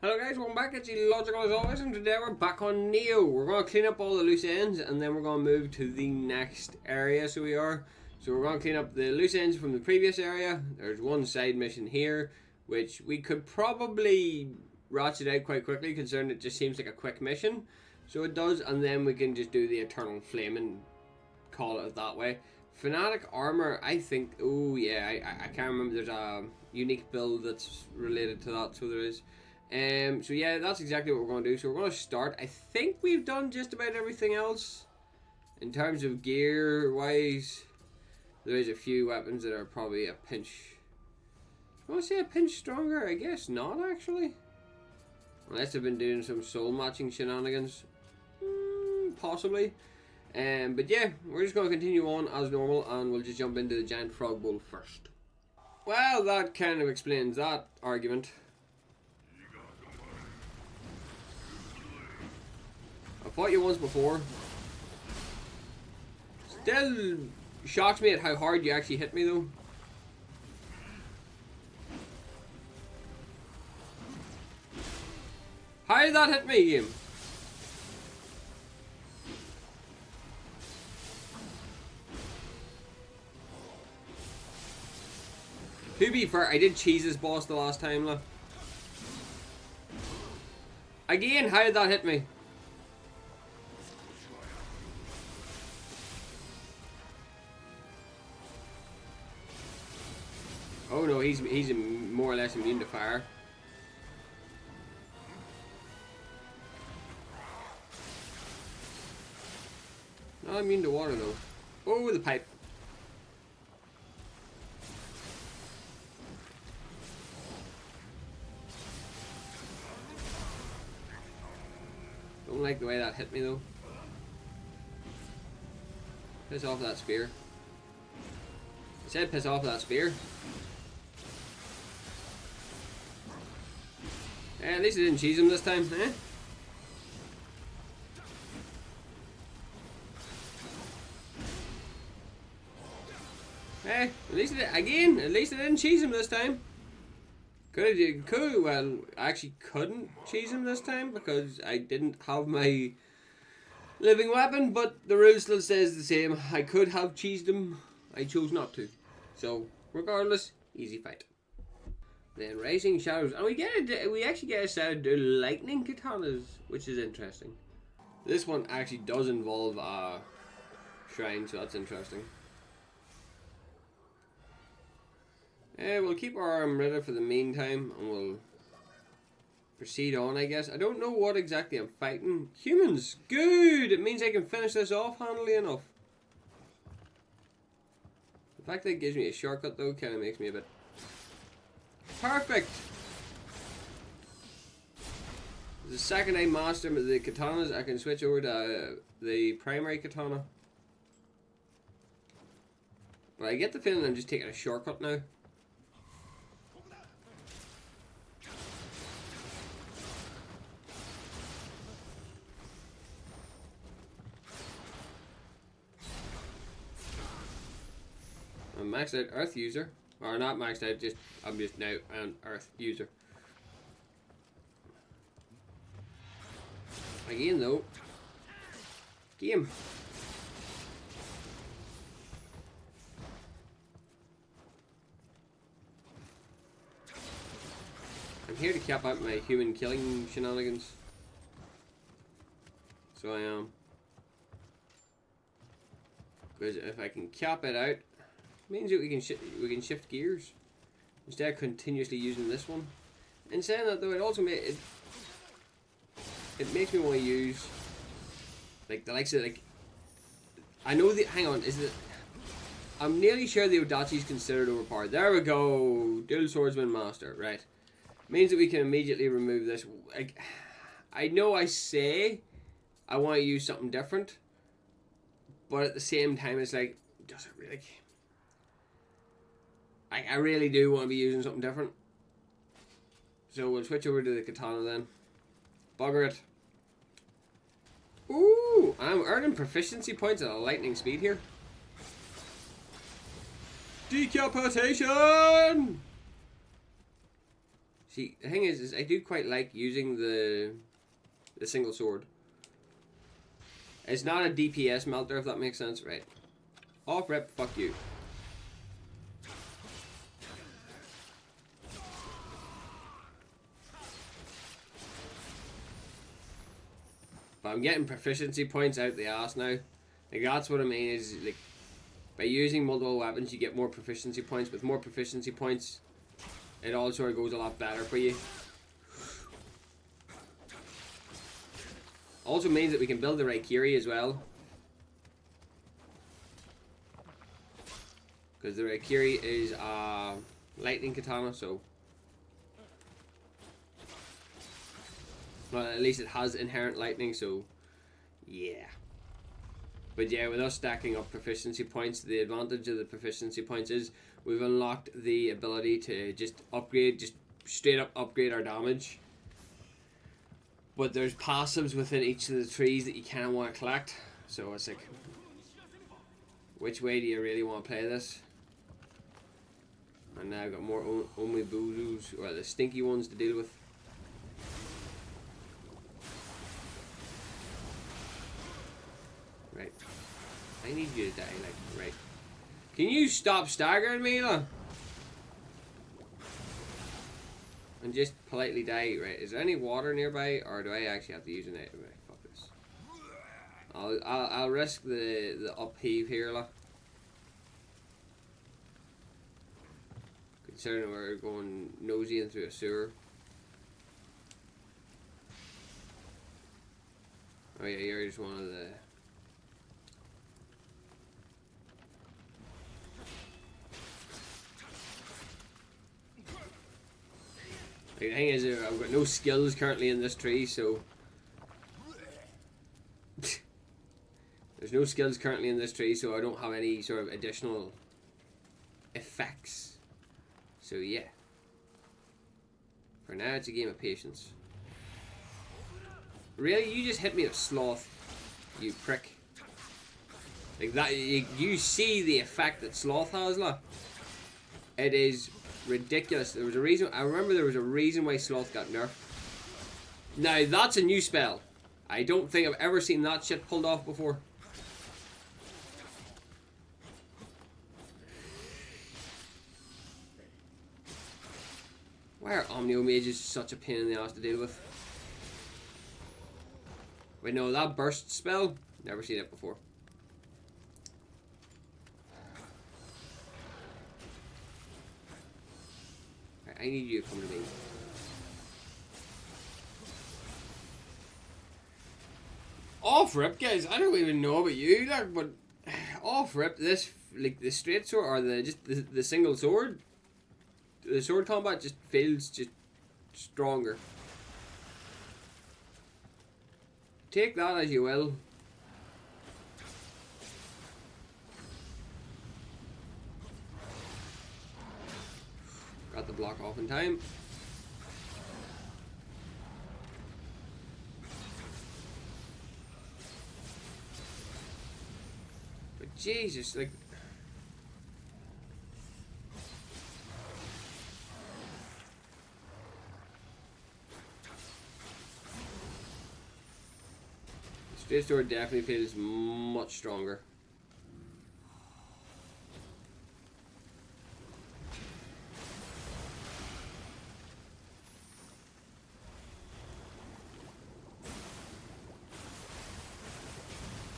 Hello guys, welcome back. It's Illogical as always, and today we're back on Nioh. We're going to clean up all the loose ends, and then we're going to move to the next area, so we're going to clean up the loose ends from the previous area. There's one side mission here, which we could probably ratchet out quite quickly, considering it just seems like a quick mission. So it does, and then we can just do the Eternal Flame and call it that way. Fanatic Armor, I think, oh yeah, I can't remember, there's a unique build that's related to that, so there is. So yeah, that's exactly what we're going to do. So we're going to start. I think we've done just about everything else in terms of gear wise. There is a few weapons that are probably a pinch. I want to say a pinch stronger. I guess not actually, unless I've been doing some soul matching shenanigans, possibly. But yeah, we're just going to continue on as normal, and we'll just jump into the giant frog bowl first. Well, that kind of explains that argument. I fought you once before. Still shocks me at how hard you actually hit me though. How did that hit me, game? To be fair, I did cheese this boss the last time, look. Again, how did that hit me? Oh no, he's more or less immune to fire. Not immune to water though. Oh, the pipe. Don't like the way that hit me though. Piss off that spear. I said piss off that spear. At least I didn't cheese him this time, eh? Hey, at least at least I didn't cheese him this time. Well, I actually couldn't cheese him this time because I didn't have my living weapon, but the rule still says the same. I could have cheesed him, I chose not to. So, regardless, easy fight. Then Rising Shadows, and we actually get a set of lightning katanas, which is interesting. This one actually does involve a shrine, so that's interesting. We'll keep our arm ready for the meantime, and we'll proceed on, I guess. I don't know what exactly I'm fighting. Humans! Good! It means I can finish this off handily enough. The fact that it gives me a shortcut, though, kind of makes me a bit... Perfect! The second I master the katanas, I can switch over to the primary katana. But I get the feeling I'm just taking a shortcut now. I'm maxed out Earth user. Or not maxed out, I'm just now an Earth user. Again though. Game. I'm here to cap out my human killing shenanigans. So I am. Because if I can cap it out, means that we can shift gears instead of continuously using this one. In saying that though, it also it makes me want to use like the likes of like I know the hang on is it I'm nearly sure the Odachi is considered overpowered. There we go, dual swordsman master, right? Means that we can immediately remove this. Like, I know I say I want to use something different, but at the same time it's like, does it really? I really do want to be using something different. So we'll switch over to the katana then. Bugger it. Ooh, I'm earning proficiency points at a lightning speed here. Decapitation! See, the thing is I do quite like using the single sword. It's not a DPS melter, if that makes sense, right? Off rip, fuck you. But I'm getting proficiency points out the ass now. Like, that's what I mean, is like, by using multiple weapons you get more proficiency points. With more proficiency points, it all sort of goes a lot better for you. Also means that we can build the Raikiri as well. Because the Raikiri is a lightning katana, so... Well, at least it has inherent lightning, so... Yeah. But yeah, with us stacking up proficiency points, the advantage of the proficiency points is we've unlocked the ability to just upgrade, just straight up upgrade our damage. But there's passives within each of the trees that you kind of want to collect. So it's like, which way do you really want to play this? And now I've got more Omibuzus, or the stinky ones, to deal with. Right. I need you to die, like, right. Can you stop staggering me, lah? And just politely die, right? Is there any water nearby, or do I actually have to use an item? Right, fuck this. I'll risk the upheave here, lah. Considering we're going nosy through a sewer. Oh yeah, you're just one of the... The thing is, I've got no skills currently in this tree, so... There's no skills currently in this tree, so I don't have any sort of additional effects. So yeah. For now, it's a game of patience. Really? You just hit me with sloth, you prick. Like that, you see the effect that sloth has, lah? It is ridiculous. There was a reason. I remember there was a reason why sloth got nerfed. Now that's a new spell. I don't think I've ever seen that shit pulled off before. Why are Omnio mages such a pain in the ass to deal with? Wait, no, that burst spell? Never seen it before. I need you to come to me. Off rip, guys. I don't even know about you, like, but off rip, this, like, the straight sword or the single sword, the sword combat just feels just stronger. Take that as you will. Got the block off in time. But Jesus, like... Straight sword definitely feels much stronger.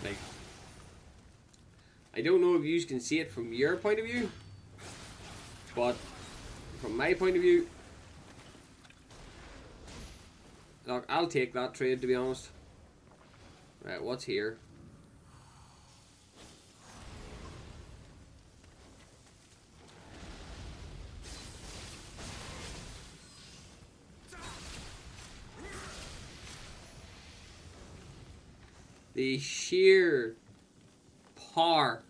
Like, I don't know if you can see it from your point of view, but from my point of view, look, I'll take that trade, to be honest. Right, what's here? The sheer power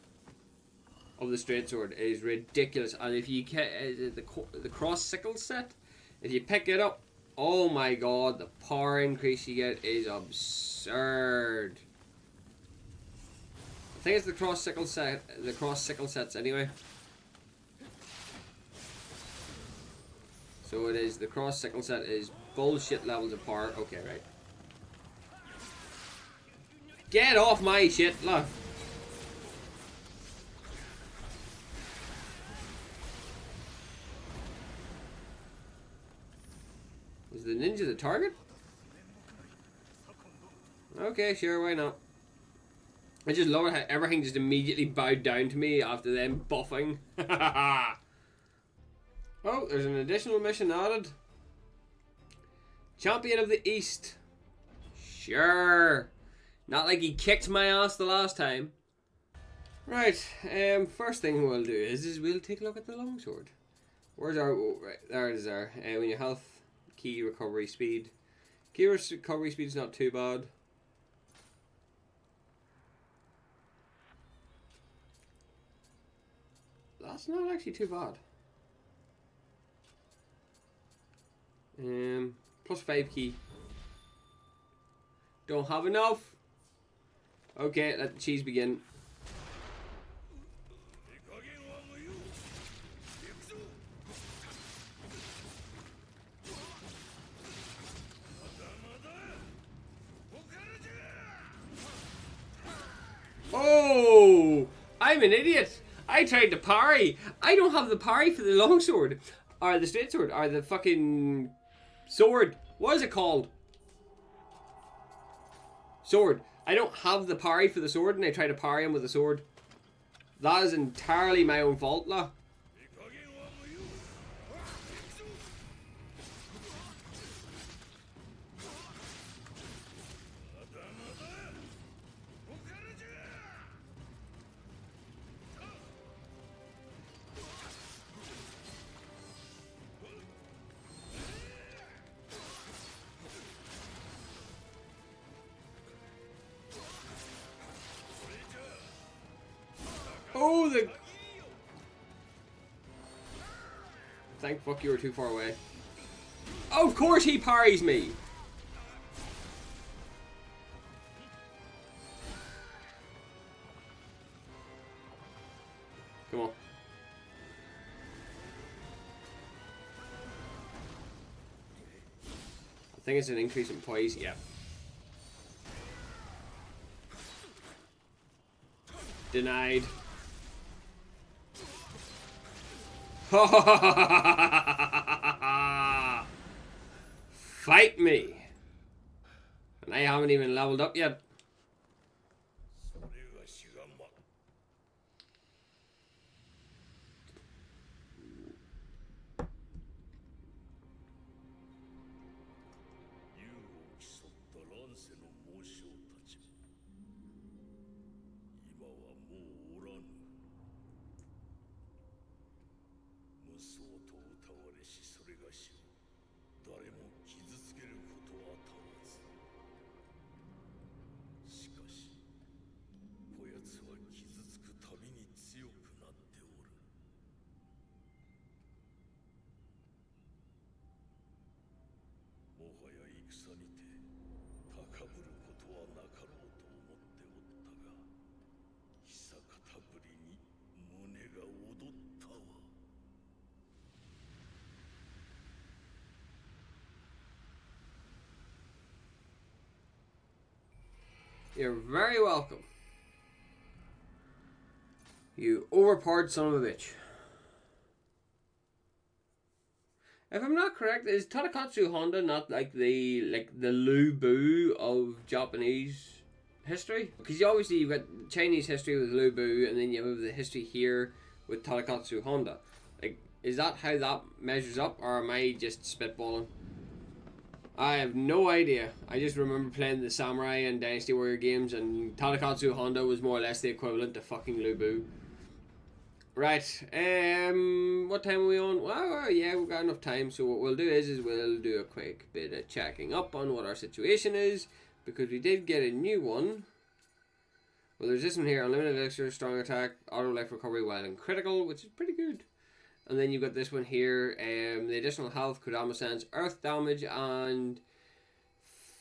of the straight sword is ridiculous, and if you get the cross sickle set, if you pick it up, oh my god, the power increase you get is absurd. I think it's the cross sickle sets anyway. So it is, the cross sickle set is bullshit levels of power. Okay, right. Get off my shit, look. Is the ninja the target? Okay, sure, why not? I just love it how everything just immediately bowed down to me after them buffing. Oh, there's an additional mission added. Champion of the East. Sure. Not like he kicked my ass the last time. Right, first thing we'll do is we'll take a look at the longsword. Where's our... Oh, right, there it is there. When your health, key recovery speed. Key recovery speed is not too bad. That's not actually too bad. Plus 5 key. Don't have enough. Okay, let the cheese begin. Oh! I'm an idiot! I tried to parry! I don't have the parry for the longsword. Or the straight sword. Or the fucking sword. What is it called? Sword. I don't have the parry for the sword and I try to parry him with the sword. That is entirely my own fault, lah. Oh, the... Thank fuck you were too far away. Oh, of course he parries me! Come on. I think it's an increase in poise, yeah. Denied. Fight me! And I haven't even leveled up yet. You're very welcome. You overpowered son of a bitch. If I'm not correct, is Tadakatsu Honda not like the Lu Bu of Japanese history? Because obviously you've got Chinese history with Lu Bu, and then you have the history here with Tadakatsu Honda. Like, is that how that measures up, or am I just spitballing? I have no idea. I just remember playing the Samurai and Dynasty Warrior games, and Tadakatsu Honda was more or less the equivalent to fucking Lu Bu. Right, what time are we on? Well, yeah, we've got enough time, so what we'll do is we'll do a quick bit of checking up on what our situation is, because we did get a new one. Well, there's this one here, unlimited elixir, strong attack, auto life recovery while in critical, which is pretty good. And then you've got this one here, the additional health, Kodama Sense, earth damage, and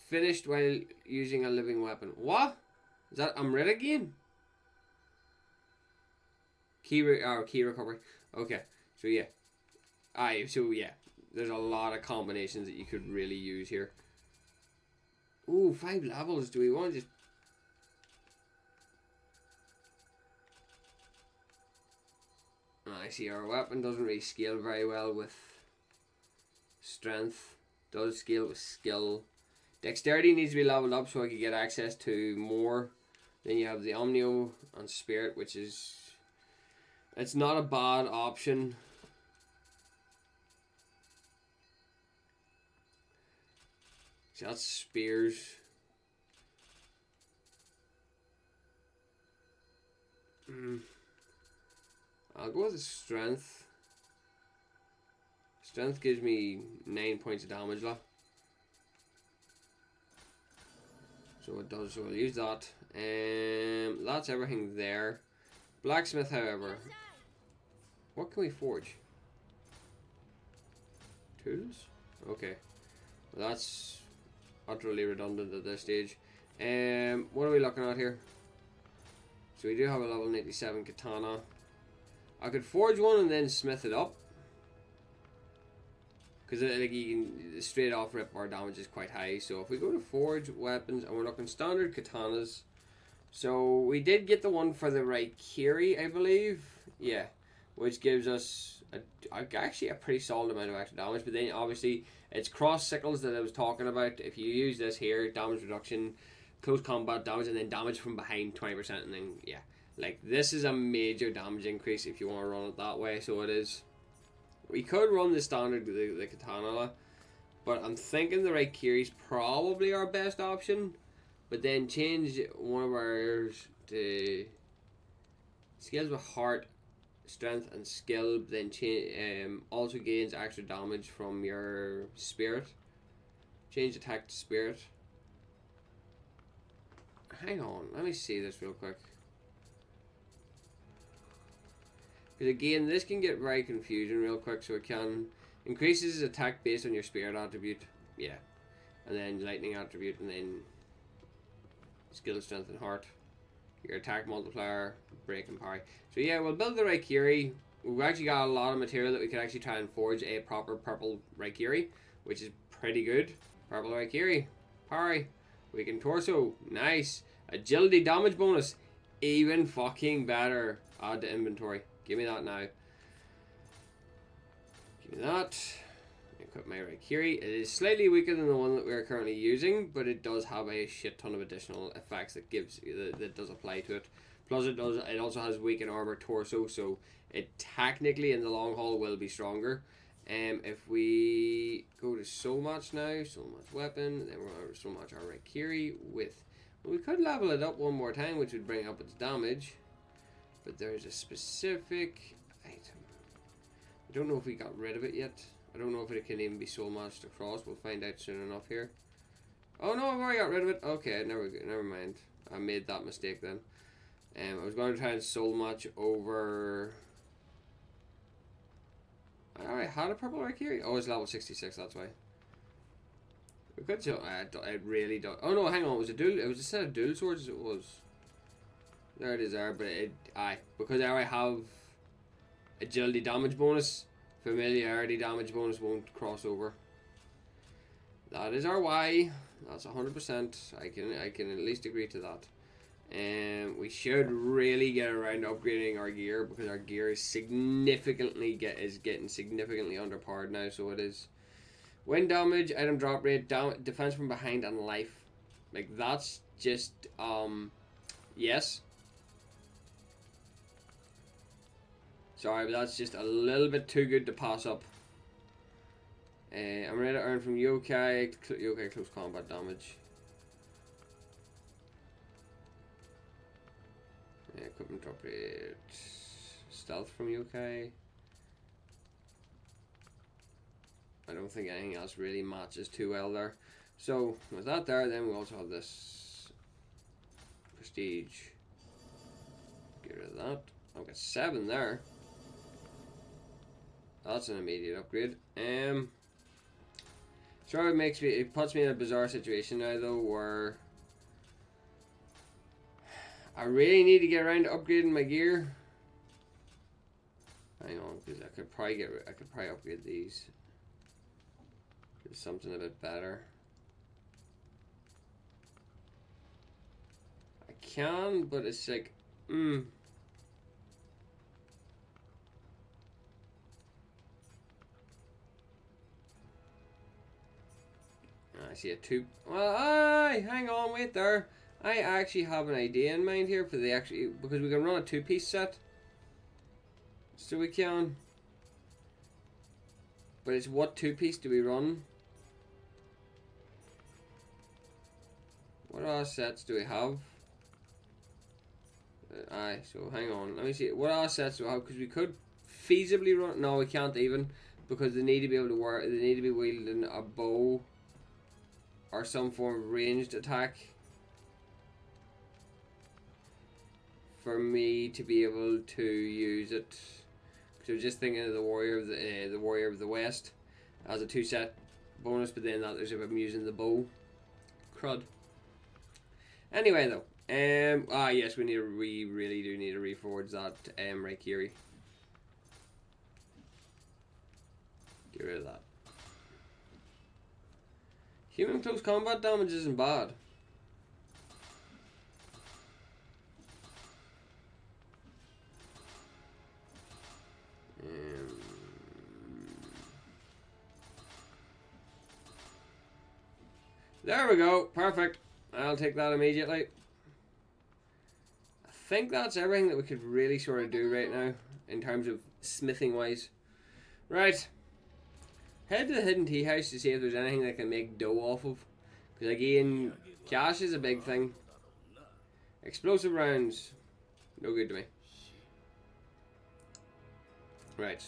finished while using a living weapon. What? Is that Amrita again? Key recovery. Okay, so yeah. So yeah. there's a lot of combinations that you could really use here. Ooh, 5 levels. Do we want to just... I see our weapon doesn't really scale very well with strength. Does scale with skill. Dexterity needs to be leveled up so I can get access to more. Then you have the Nioh and Spirit, which is... It's not a bad option. So that's spears. I'll go with the strength. Strength gives me 9 points of damage left. So it does, so I'll use that. That's everything there. Blacksmith, however. What can we forge? Tools? Okay. Well, that's utterly redundant at this stage. What are we looking at here? So we do have a level 97 katana. I could forge one and then smith it up. Because like you can straight off rip our damage is quite high. So if we go to forge weapons and we're looking standard katanas. So we did get the one for the Raikiri, I believe. Yeah. Which gives us actually a pretty solid amount of extra damage. But then obviously it's cross sickles that I was talking about. If you use this here, damage reduction, close combat damage, and then damage from behind 20%, and then yeah. Like, this is a major damage increase if you want to run it that way, so it is. We could run the standard, the katana, but I'm thinking the Raikiri is probably our best option. But then change one of ours to skills with heart, strength, and skill. Then also gains extra damage from your spirit. Change attack to spirit. Hang on, let me see this real quick. Because again, this can get very confusing real quick, so it can increases attack based on your spirit attribute, yeah, and then lightning attribute, and then skill, strength, and heart. Your attack multiplier, break, and parry. So yeah, we'll build the Raikiri. We've actually got a lot of material that we could actually try and forge a proper purple Raikiri, which is pretty good. Purple Raikiri, parry, weakened torso, nice. Agility damage bonus, even fucking better. Add to inventory. Give me that now. Give me that. Equip my Raikiri. It is slightly weaker than the one that we are currently using, but it does have a shit ton of additional effects that does apply to it. Plus, it also has weakened armor torso, so it technically in the long haul will be stronger. If we go to soul match now, soul match weapon, then we're going to soul match our Raikiri with. Well, we could level it up one more time, which would bring up its damage. But there's a specific item. I don't know if we got rid of it yet. I don't know if it can even be soul matched across. We'll find out soon enough here. Oh no, I've already got rid of it. Okay, never mind. I made that mistake then. I was going to try and soul match over. I already had a purple Raikiri. Oh, it's level 66. That's why. We could. So I really don't. Oh no, hang on. It was a dual. It was a set of dual swords. It was. There it is there, but because I already have agility damage bonus, familiarity damage bonus won't cross over. That is our Y. That's 100%. I can at least agree to that. And we should really get around upgrading our gear because our gear is getting significantly underpowered now. So it is. Wind damage, item drop rate, defense from behind, and life. Like that's just yes. Sorry, but that's just a little bit too good to pass up. I'm ready to earn from yokai close combat damage. Equipment drop rate. Stealth from yokai. I don't think anything else really matches too well there. So, with that there, then we also have this prestige. Get rid of that. I've got 7 there. That's an immediate upgrade. So it puts me in a bizarre situation now though, where I really need to get around to upgrading my gear. Hang on, because I could probably upgrade these. something a bit better. I can, but it's like, I see a two. Well, hang on, wait there. I actually have an idea in mind here for the because we can run a two-piece set. So we can. But it's what two-piece do we run? What other sets do we have? So hang on. Let me see. What other sets do we have? Because we could feasibly run. No, we can't even. Because they need to be able to work. They need to be wielding a bow. Or some form of ranged attack. For me to be able to use it. So just thinking of the Warrior of the West as a 2-set bonus, but then that is if I'm using the bow. Crud. Anyway though, yes, we really do need to reforge that Raikiri. Get rid of that. Human close combat damage isn't bad. There we go. Perfect. I'll take that immediately. I think that's everything that we could really sort of do right now in terms of smithing wise. Right. Head to the hidden tea house to see if there's anything that can make dough off of. Because again, cash is a big thing. Explosive rounds. No good to me. Right.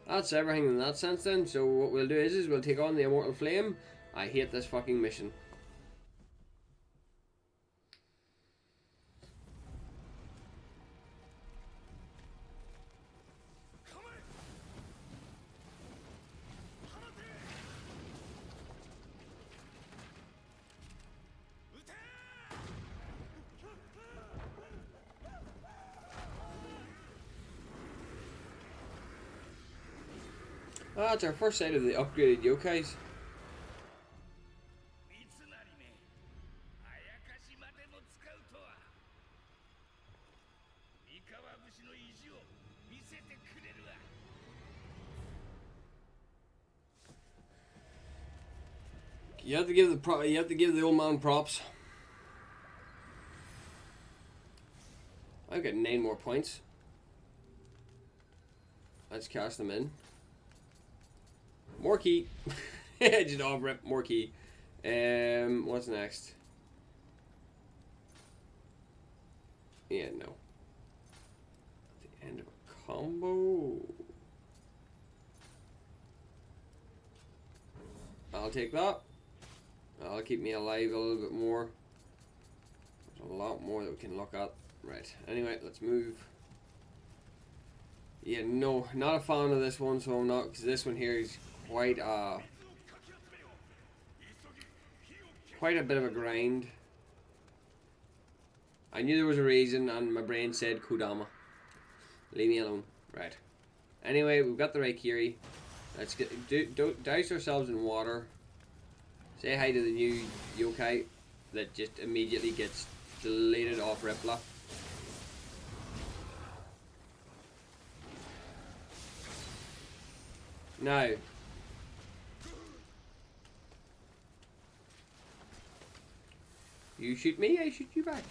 That's everything in that sense then. So what we'll do is we'll take on the Immortal Flame. I hate this fucking mission. Ah, it's our first sight of the upgraded yokais. You have to give the old man props. I've got 9 more points. Let's cast them in. More key. Just off rip, more key. What's next? Yeah, no. At the end of a combo. I'll take that. That'll keep me alive a little bit more. There's a lot more that we can look at. Right. Anyway, let's move. Yeah, no, not a fan of this one, so I'm not, because this one here is quite a bit of a grind. I knew there was a reason, and my brain said Kodama. Leave me alone. Right. Anyway, we've got the Raikiri. Let's douse ourselves in water. Say hi to the new yokai that just immediately gets deleted off Ripla. Now, you shoot me, I shoot you back.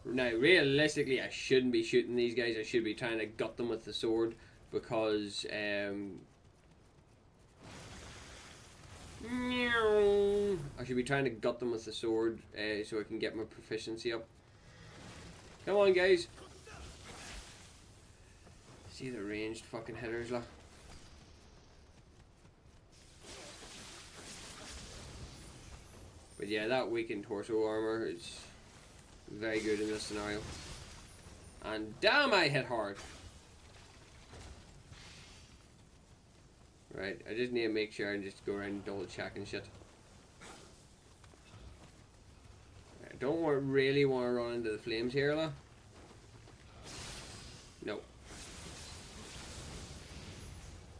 Now, realistically, I shouldn't be shooting these guys. I should be trying to gut them with the sword because I should be trying to gut them with the sword so I can get my proficiency up. Come on, guys. See the ranged fucking hitters, lah. But yeah, that weakened torso armor is very good in this scenario. And damn, I hit hard. Right, I just need to make sure and just go around and double check and shit. I don't really want to run into the flames here, lah. No.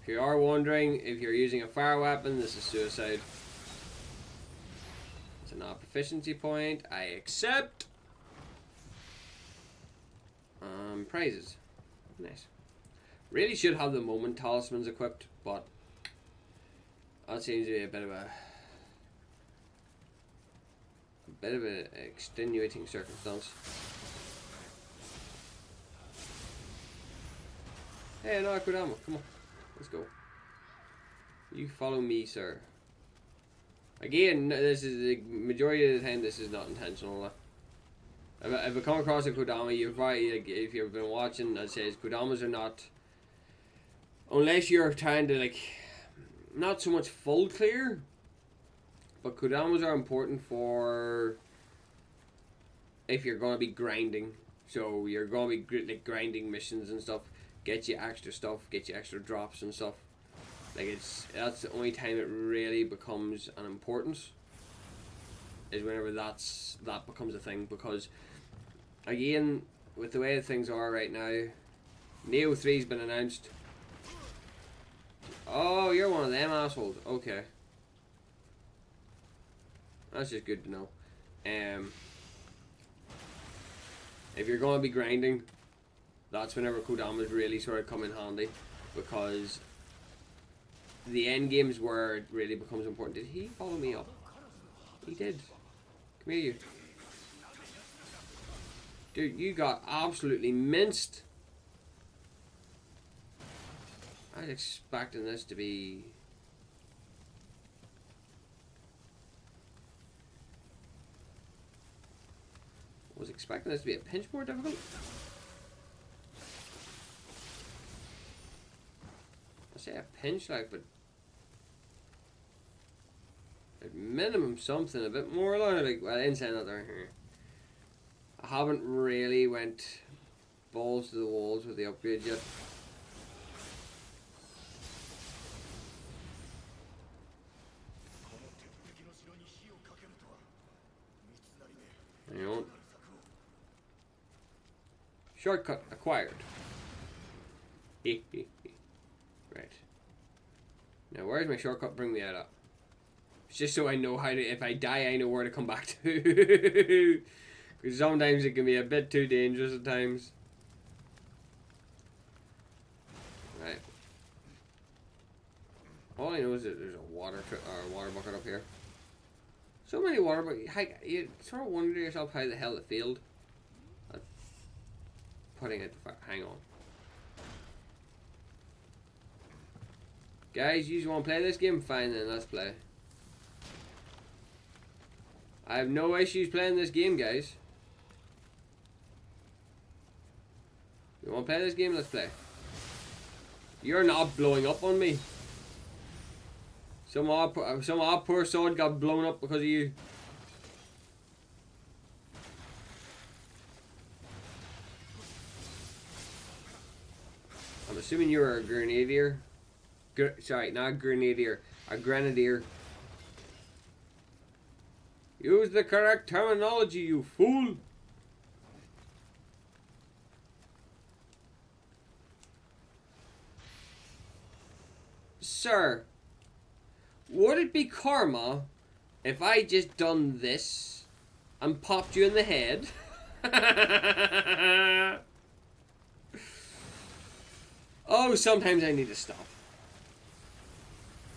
If you are wondering, if you're using a fire weapon, this is suicide. It's an proficiency point. I accept. Prizes. Nice. Really should have the moment talismans equipped, but that seems to be a bit of an extenuating circumstance. Hey, no, Kodama, come on, let's go. You follow me, sir. Again, this is the majority of the time. This is not intentional. If I come across a Kodama, you've probably, like, if you've been watching, I'd say Kodamas are not, unless you're trying to, like, not so much full clear, but Kodamas are important for if you're going to be grinding. So you're going to be like grinding missions and stuff, get you extra stuff, get you extra drops and stuff. Like, that's the only time it really becomes an importance, is whenever that becomes a thing. Because again, with the way things are right now, Nioh 3's been announced. Oh, you're one of them assholes. Okay, that's just good to know. If you're going to be grinding, that's whenever Kodamas really sort of come in handy, because the end game's where it really becomes important. Did he follow me up? He did. Come here, you. Dude, you got absolutely minced. I was expecting this to be... was expecting this to be a pinch more difficult. I say a pinch, like, but at minimum something a bit more like, well, I didn't say that there. I haven't really went balls to the walls with the upgrade yet. Hang on. Shortcut acquired. Right. Now, where's my shortcut? Bring me out of. It's just so I know how to, if I die, I know where to come back to. Because sometimes it can be a bit too dangerous at times. Right. All I know is that there's a water bucket up here. So many water buckets. You sort of wonder to yourself how the hell it failed. Putting it. Hang on. Guys, you want to play this game? Fine then, let's play. I have no issues playing this game, guys. You want to play this game? Let's play. You're not blowing up on me. Some odd poor sword got blown up because of you. I'm assuming you're a grenadier. Sorry, not a grenadier. A grenadier. Use the correct terminology, you fool! Sir, would it be karma if I just done this and popped you in the head? Oh, sometimes I need to stop.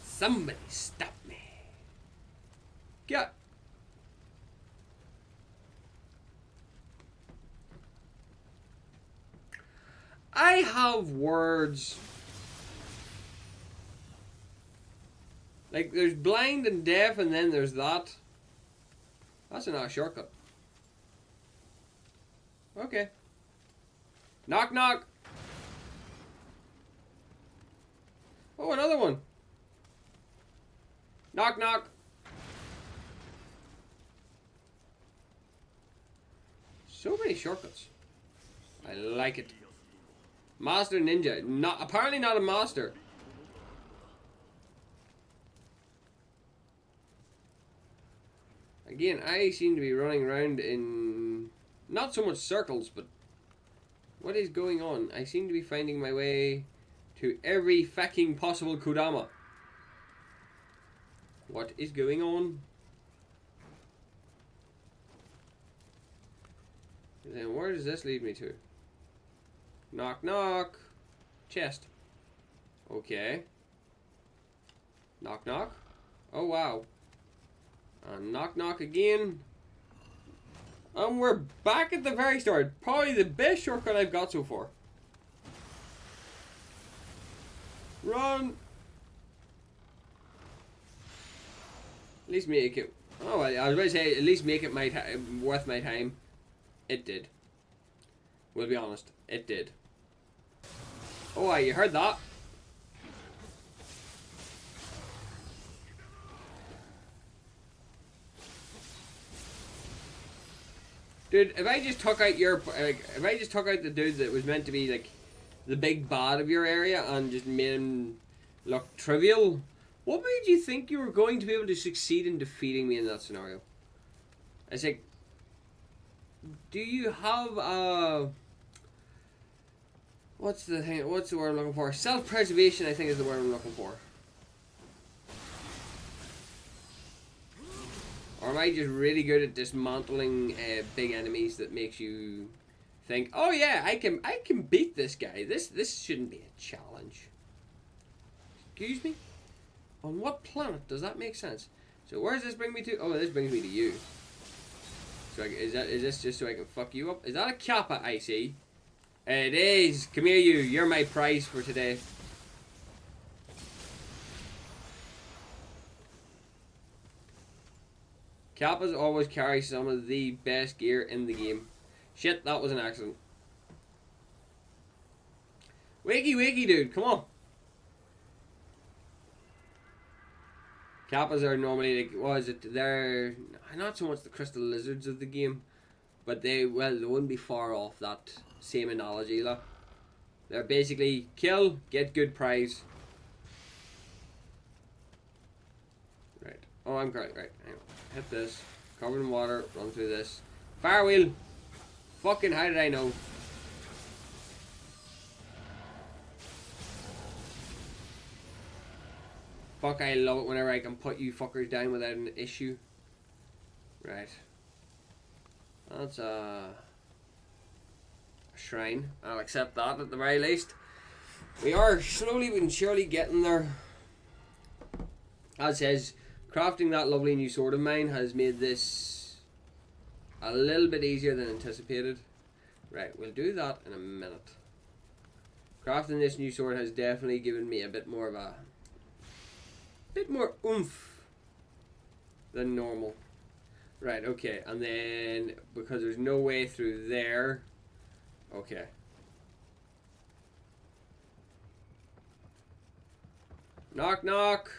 Somebody stop me. Yeah. I have words. Like, there's blind and deaf, and then there's that. That's not a shortcut. Okay. Knock, knock. Oh, another one. Knock, knock. So many shortcuts. I like it. Master Ninja. Apparently not a master. Again, I seem to be running around in not so much circles, but what is going on? I seem to be finding my way to every fucking possible Kodama. What is going on? Then where does this lead me to? Knock knock. Chest. Okay. Knock knock. Oh wow. And knock knock again. And we're back at the very start. Probably the best shortcut I've got so far. Run. At least make it. Oh, I was going to say, at least make it worth my time. It did. We'll be honest. It did. Oh, you heard that? Dude, if I just took out if I just took out the dude that was meant to be like the big bad of your area and just made him look trivial, what made you think you were going to be able to succeed in defeating me in that scenario? It's like, do you have what's the thing? What's the word I'm looking for? Self-preservation, I think, is the word I'm looking for. Or am I just really good at dismantling big enemies that makes you think, oh yeah, I can beat this guy. This shouldn't be a challenge. Excuse me? On what planet does that make sense? So where does this bring me to? Oh, this brings me to you. So is this just so I can fuck you up? Is that a Kappa I see? It is. Come here, you. You're my prize for today. Kappas always carry some of the best gear in the game. Shit, that was an accident. Wakey, wakey, dude. Come on. Kappas are normally like, what is it? They're not so much the crystal lizards of the game, but they wouldn't be far off that same analogy, look. They're basically kill, get good prize. Right. Oh, I'm correct. Right. Hang on. Hit this. Covered in water. Run through this. Fire wheel. Fucking how did I know? Fuck, I love it whenever I can put you fuckers down without an issue. Right. That's a shrine. I'll accept that at the very least. We are slowly but surely getting there. As says, crafting that lovely new sword of mine has made this a little bit easier than anticipated. Right, we'll do that in a minute. Crafting this new sword has definitely given me a bit more of a bit more oomph than normal. Right, okay, and then because there's no way through there, okay. Knock knock.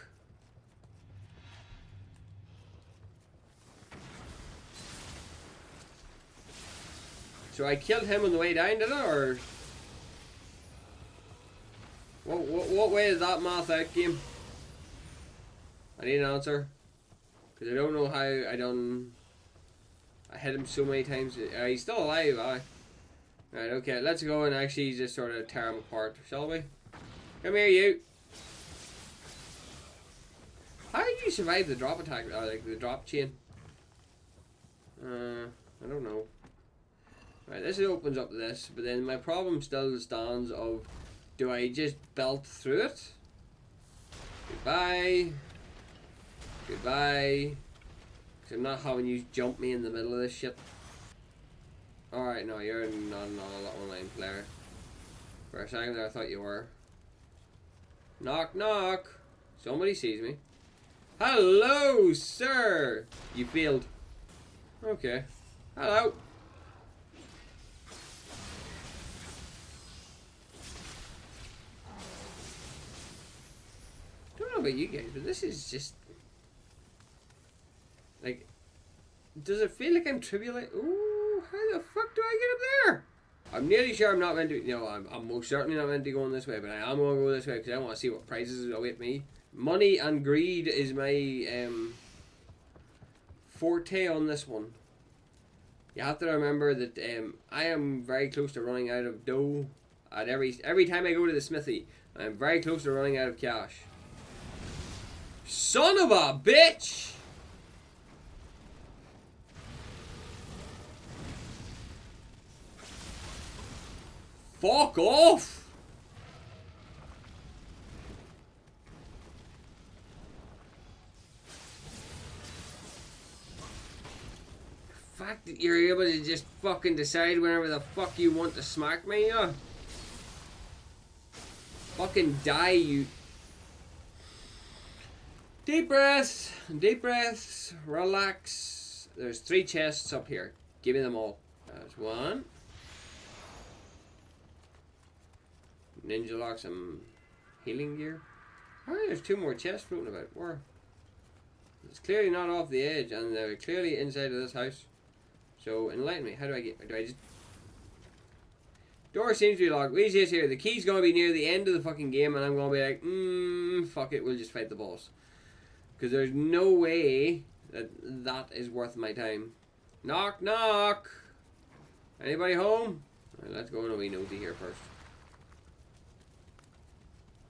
So I killed him on the way down, did I, or what way is that math out, game? I need an answer, because I don't know how I hit him so many times. He's still alive, aye. Right, okay, let's go and actually just sort of tear him apart, shall we? Come here, you. How did you survive the drop attack, like the drop chain? I don't know. Right, this opens up this, but then my problem still stands of, do I just belt through it? Goodbye. Goodbye. Because I'm not having you jump me in the middle of this shit. Alright, no, you're not an online player. For a second there I thought you were. Knock knock. Somebody sees me. Hello, sir. You failed. Okay. Hello. Don't know about you guys, but this is just like, does it feel like I'm trivializing? Ooh, how the fuck do I get up there? I'm nearly sure I'm not meant to. You know, I'm most certainly not meant to be going this way, but I am going to go this way because I want to see what prizes await me. Money and greed is my forte on this one. You have to remember that I am very close to running out of dough at every time I go to the smithy. I'm very close to running out of cash. Son of a bitch! Fuck off! The fact that you're able to just fucking decide whenever the fuck you want to smack me, fucking die, you. Deep breaths, relax. There's 3 chests up here. Give me them all. There's 1. Ninja locks and healing gear. Oh, there's 2 more chests floating about. Where? It's clearly not off the edge, and they're clearly inside of this house. So enlighten me. How do I get? Do I just? Door seems to be locked. We just here. The key's gonna be near the end of the fucking game, and I'm gonna be like, fuck it. We'll just fight the boss. Because there's no way that that is worth my time. Knock, knock. Anybody home? Right, let's go on a wee nosy here first.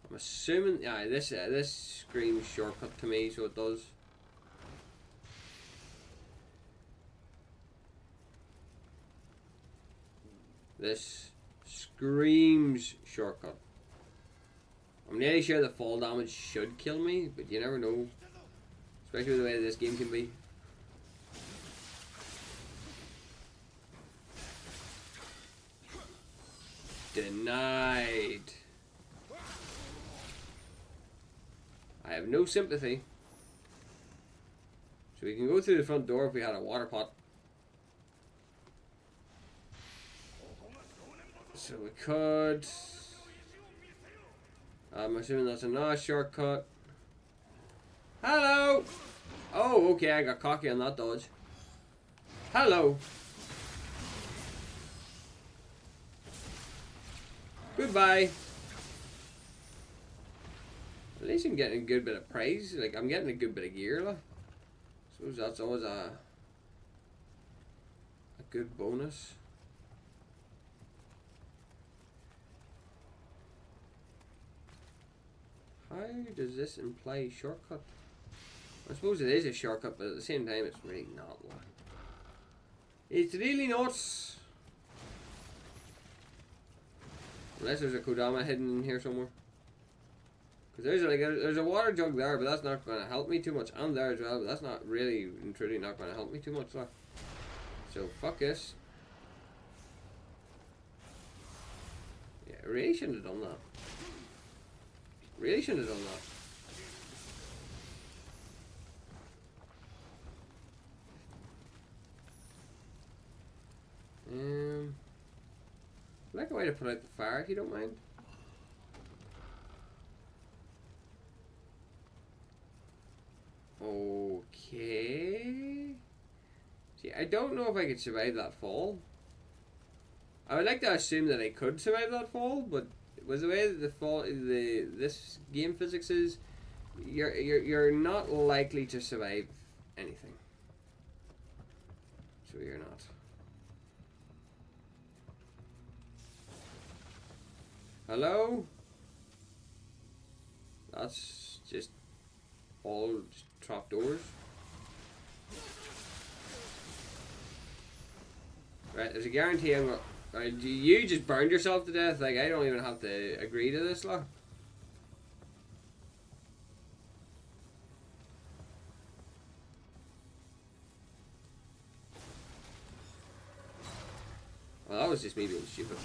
I'm assuming, yeah, this screams shortcut to me, so it does. This screams shortcut. I'm nearly sure the fall damage should kill me, but you never know. Especially the way this game can be. Denied. I have no sympathy. So we can go through the front door if we had a water pot. So we could. I'm assuming that's a nice shortcut. Hello! Oh, okay, I got cocky on that dodge. Hello! Goodbye! At least I'm getting a good bit of praise. Like, I'm getting a good bit of gear, like. Suppose that's always a good bonus. How does this imply shortcut? I suppose it is a shortcut, but at the same time it's really not one. It's really not. Unless there's a Kodama hidden in here somewhere. Because there's a water jug there, but that's not going to help me too much. And there as well, but that's not really and truly not going to help me too much. Like. So fuck this. Yeah, really shouldn't have done that. Really shouldn't have done that. I'd like a way to put out the fire if you don't mind. Okay. See, I don't know if I could survive that fall. I would like to assume that I could survive that fall, but with the way that this game physics is, you're not likely to survive anything. So you're not. Hello? That's just all just trapdoors. Right, there's a guarantee I'm gonna. Right, you just burned yourself to death. Like, I don't even have to agree to this, like. Well, that was just me being stupid.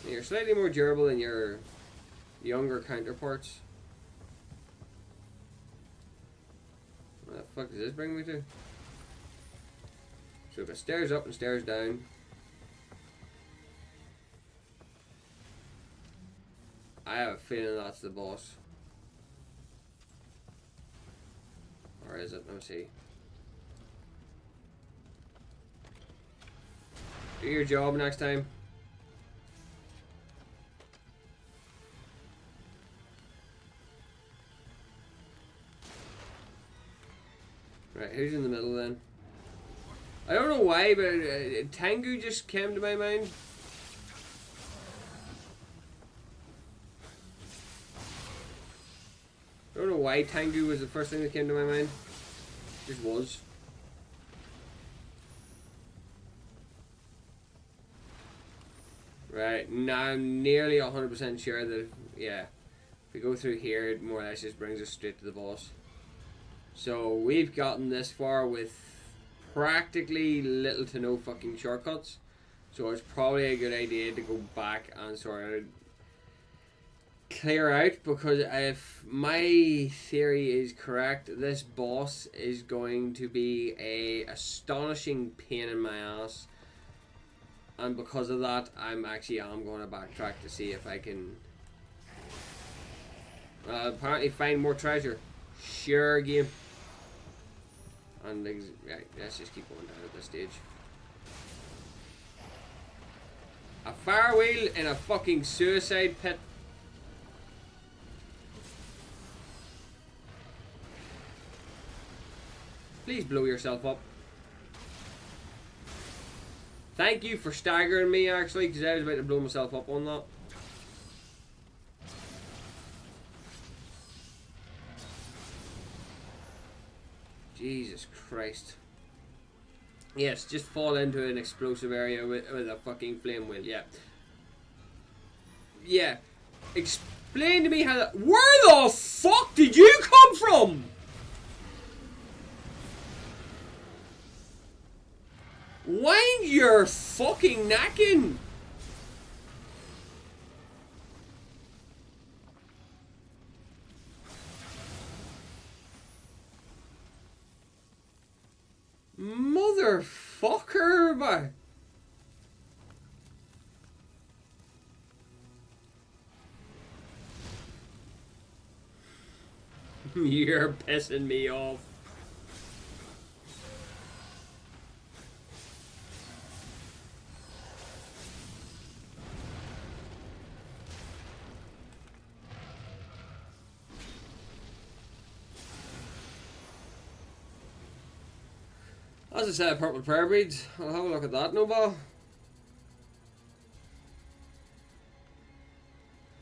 You're slightly more durable than your younger counterparts. What the fuck does this bring me to? So if it stairs up and stairs down. I have a feeling that's the boss. Or is it? Let me see. Do your job next time. Right, who's in the middle then? I don't know why, but Tengu just came to my mind. I don't know why Tengu was the first thing that came to my mind. It just was. Right, now I'm nearly 100% sure that, yeah, if we go through here, it more or less just brings us straight to the boss. So we've gotten this far with practically little to no fucking shortcuts. So it's probably a good idea to go back and sort of clear out, because if my theory is correct, this boss is going to be a astonishing pain in my ass. And because of that, I'm going to backtrack to see if I can apparently find more treasure. Sure, game. And right, let's just keep going down at this stage. A fire wheel in a fucking suicide pit. Please blow yourself up. Thank you for staggering me, actually, because I was about to blow myself up on that. Jesus Christ. Yes, just fall into an explosive area with a fucking flame wheel, yeah. Yeah. Explain to me how that... Where the fuck did you come from? Wind your fucking knacking. Motherfucker, boy. You're pissing me off. As I said, purple prayer beads. I'll have a look at that, Nobel.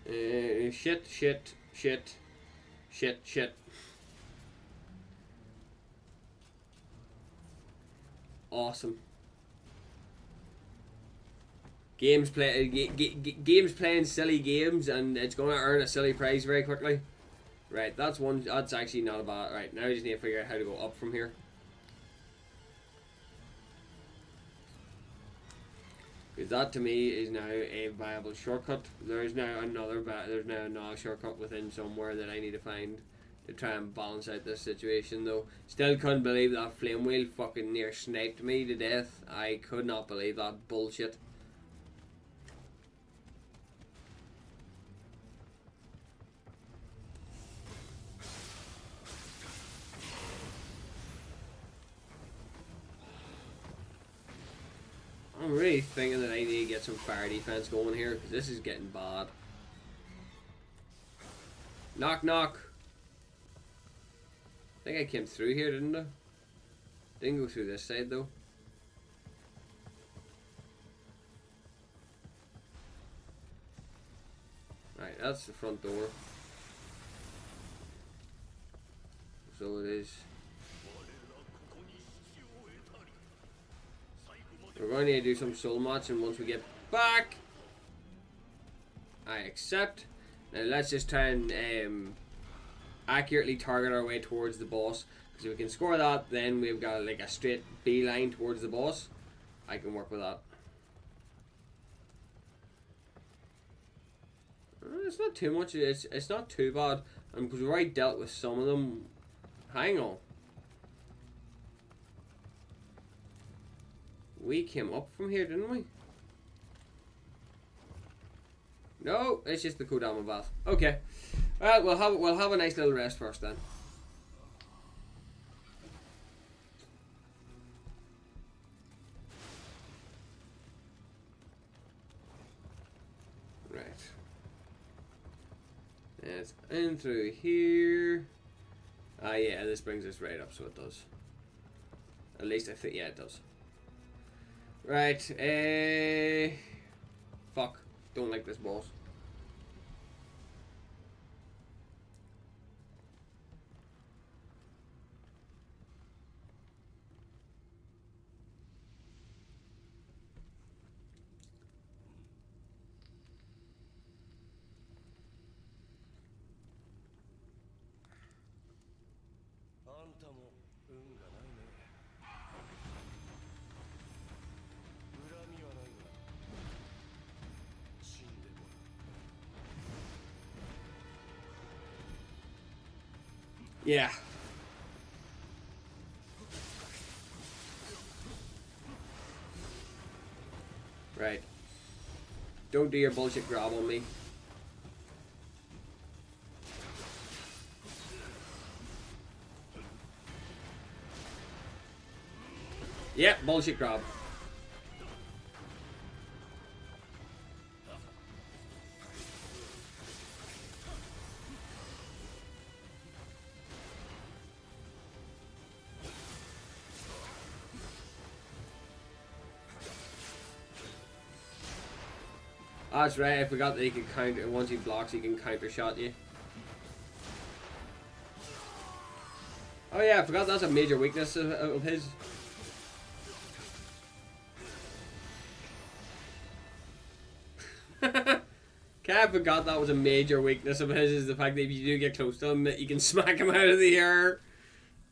Shit, shit, shit, shit, shit. Awesome. Games playing silly games, and it's going to earn a silly prize very quickly. Right, that's one. That's actually not a bad. Right, now I just need to figure out how to go up from here. Because that to me is now a viable shortcut. There's now another shortcut within somewhere that I need to find to try and balance out this situation, though. Still couldn't believe that flame wheel fucking near sniped me to death. I could not believe that bullshit. I'm really thinking that I need to get some fire defense going here, because this is getting bad. Knock knock. I think I came through here, didn't I? Didn't go through this side though. Right, that's the front door. So it is. We're going to do some soul match, and once we get back, I accept. Now let's just try and accurately target our way towards the boss, because if we can score that, then we've got like a straight beeline towards the boss. I can work with that. It's not too much. It's not too bad, and because we've already dealt with some of them. Hang on. We came up from here, didn't we? No, it's just the Kodama bath. Okay. Alright, we'll have a nice little rest first then. Right. It's in through here. Ah yeah, this brings us right up, so it does. At least I think, yeah, it does. Right, fuck. Don't like this boss. Yeah. Right. Don't do your bullshit grab on me. Yep, bullshit grab. Oh, that's right, I forgot that he can counter. Once he blocks, he can counter shot you. Oh yeah, I forgot that's a major weakness of his. I forgot that was a major weakness of his, is the fact that if you do get close to him, you can smack him out of the air.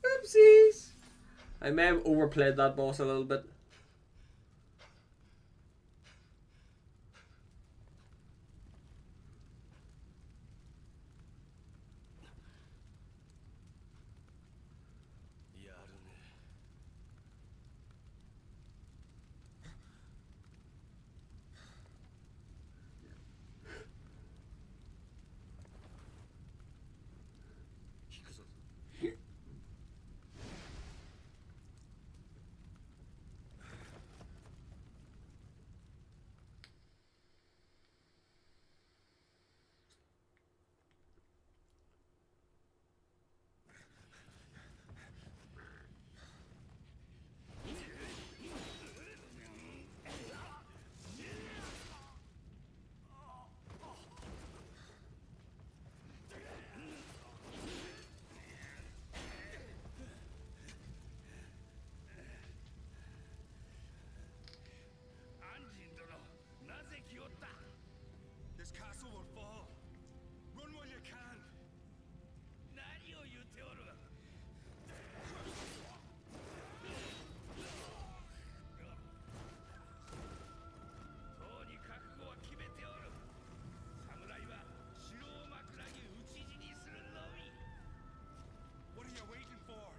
Oopsies. I may have overplayed that boss a little bit. This castle will fall. Run while you can. What are you waiting for?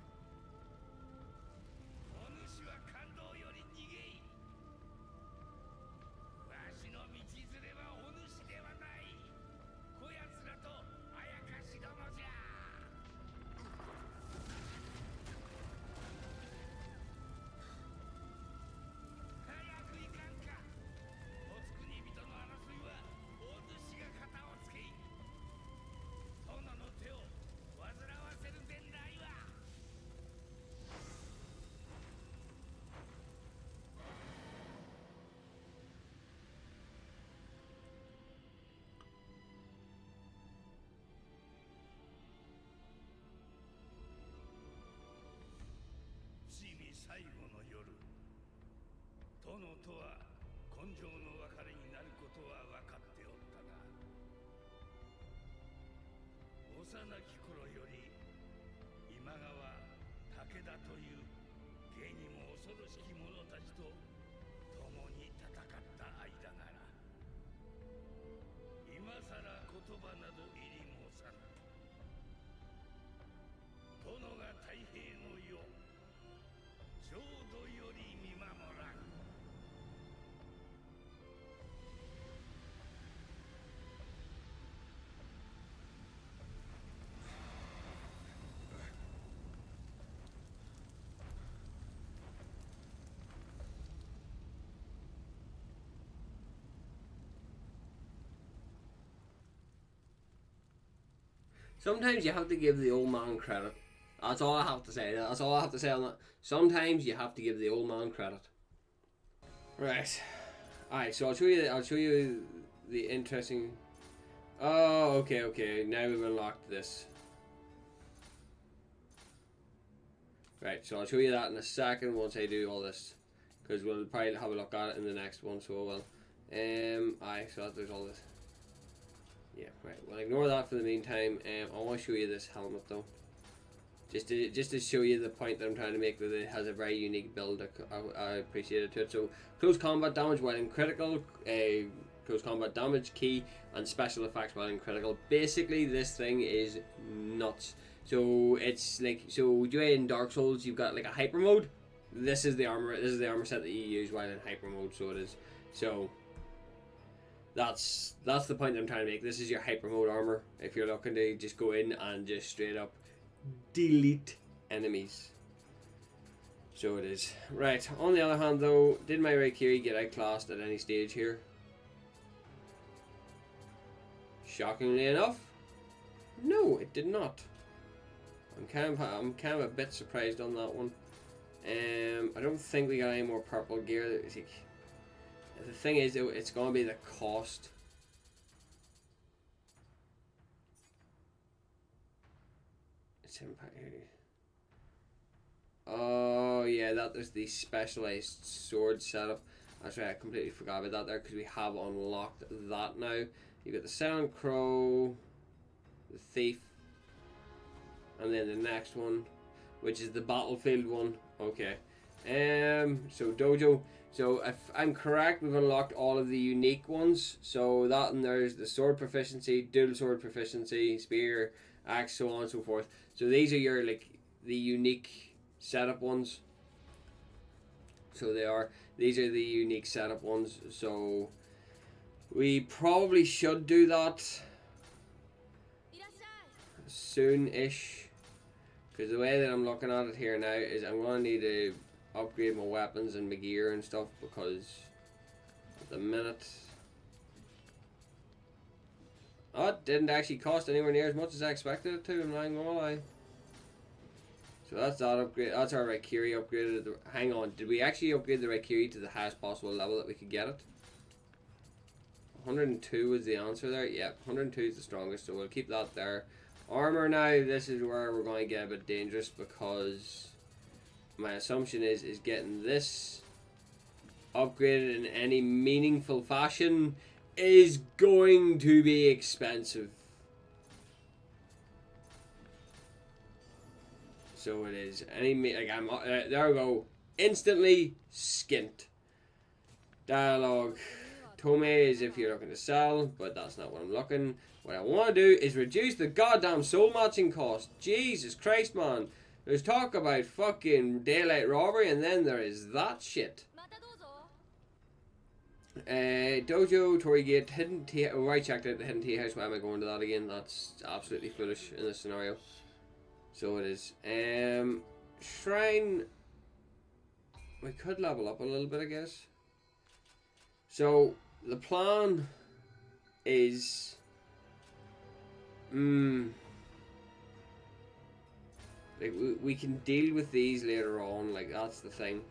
Sometimes you have to give the old man credit. That's all I have to say. That's all I have to say on that. Sometimes you have to give the old man credit. Right. Alright, so I'll show you the interesting. Oh, okay, okay. Now we've unlocked this. Right, so I'll show you that in a second once I do all this, because we'll probably have a look at it in the next one. So well, aye, so there's all this. Yeah, right. Well, ignore that for the meantime. I want to show you this helmet though, just to show you the point that I'm trying to make. That it has a very unique build. I appreciate it to it. So close combat damage while in critical, close combat damage key, and special effects while in critical. Basically, this thing is nuts. So it's like, so you in Dark Souls you've got like a hyper mode. This is the armor. This is the armor set that you use while in hyper mode. So it is. So that's the point that I'm trying to make. This is your hyper mode armor. If you're looking to just go in and just straight up delete enemies. So it is. Right. On the other hand, though, did my Raikiri get outclassed at any stage here? Shockingly enough, no, it did not. I'm kind of a bit surprised on that one. I don't think we got any more purple gear. The thing is, it's going to be the cost. It's impact. Oh yeah, that is the specialized sword setup. That's right, I completely forgot about that there because we have unlocked that now. You got the Silent Crow, the Thief, and then the next one, which is the Battlefield one. Okay. So Dojo. So if I'm correct, we've unlocked all of the unique ones. So that, and there's the sword proficiency, dual sword proficiency, spear, axe, so on and so forth. So these are your like the unique setup ones. So these are the unique setup ones. So we probably should do that soon-ish, because the way that I'm looking at it here now is I'm going to need to upgrade my weapons and my gear and stuff, because at the minute it didn't actually cost anywhere near as much as I expected it to, I'm not gonna lie. So that's that upgrade. That's our Raikiri upgraded. Hang on, did we actually upgrade the Raikiri to the highest possible level that we could get it? 102 was the answer there. Yep, 102 is the strongest, so we'll keep that there. Armor now, this is where we're going to get a bit dangerous, because my assumption is getting this upgraded in any meaningful fashion is going to be expensive. So it is. There we go. Instantly skint. Dialogue. Tome is if you're looking to sell, but that's not what I'm looking. What I want to do is reduce the goddamn soul matching cost. Jesus Christ, man. There's talk about fucking daylight robbery, and then there is that shit. Dojo, Torii Gate, Hidden Tea. Oh, I checked out the Hidden Tea House. Why am I going to that again? That's absolutely foolish in this scenario. So it is. Shrine. We could level up a little bit, I guess. So the plan is. Like we can deal with these later on. Like that's the thing.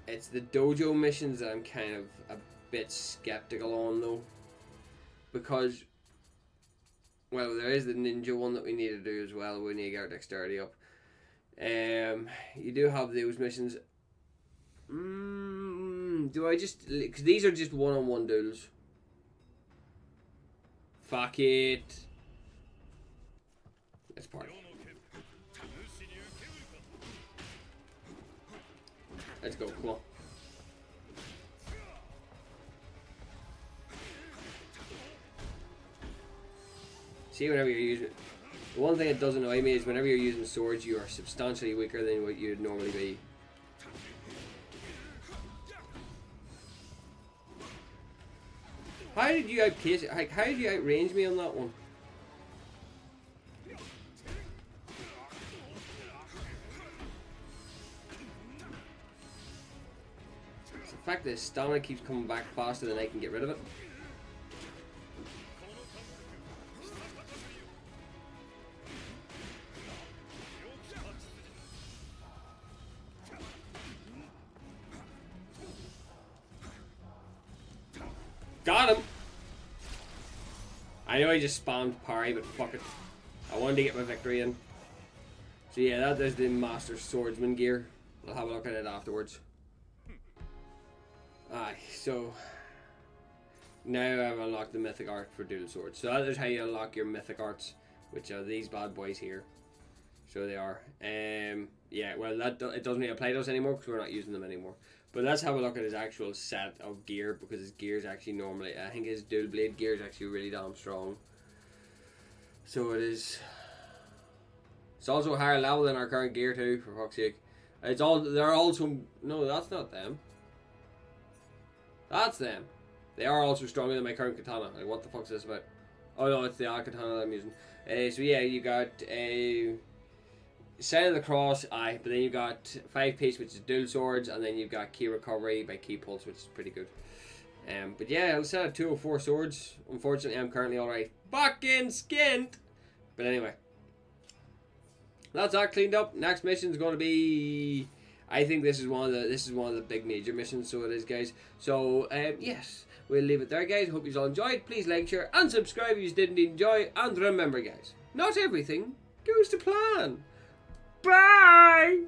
It's the dojo missions that I'm kind of a bit skeptical on though, because well, there is the ninja one that we need to do as well. We need to get our dexterity up. You do have those missions. Do I just, because these are just one-on-one duels. Fuck it. Let's party. Let's go, come on. See, whenever you're using, the one thing that does annoy me is whenever you're using swords, you are substantially weaker than what you'd normally be. How did you outpace it? Like, how did you outrange me on that one? It's the fact that his stamina keeps coming back faster than I can get rid of it. I know I just spammed parry, but fuck it. I wanted to get my victory in. So yeah, that is the Master Swordsman gear. I'll have a look at it afterwards. Aye, so now I've unlocked the mythic art for dual swords. So that is how you unlock your mythic arts, which are these bad boys here. So they are. Yeah, well, it doesn't really apply to us anymore because we're not using them anymore. But let's have a look at his actual set of gear, because his gear is actually normally, I think his dual blade gear is actually really damn strong. So it is. It's also a higher level than our current gear too, for fuck's sake. They're also, no, that's not them. That's them. They are also stronger than my current katana. Like, what the fuck's this about? Oh no, it's the old katana that I'm using. So yeah, you got a sign of the cross, but then you got 5 piece, which is dual swords, and then you've got key recovery by key pulse, which is pretty good. But yeah, I'll set at 204 swords. Unfortunately, I'm currently already fucking skint. But anyway, that's that cleaned up. Next mission is going to be, I think this is one of the big major missions. So it is, guys. So yes, we'll leave it there, guys. Hope you all enjoyed. Please like, share, and subscribe if you didn't enjoy. And remember, guys, not everything goes to plan. Bye.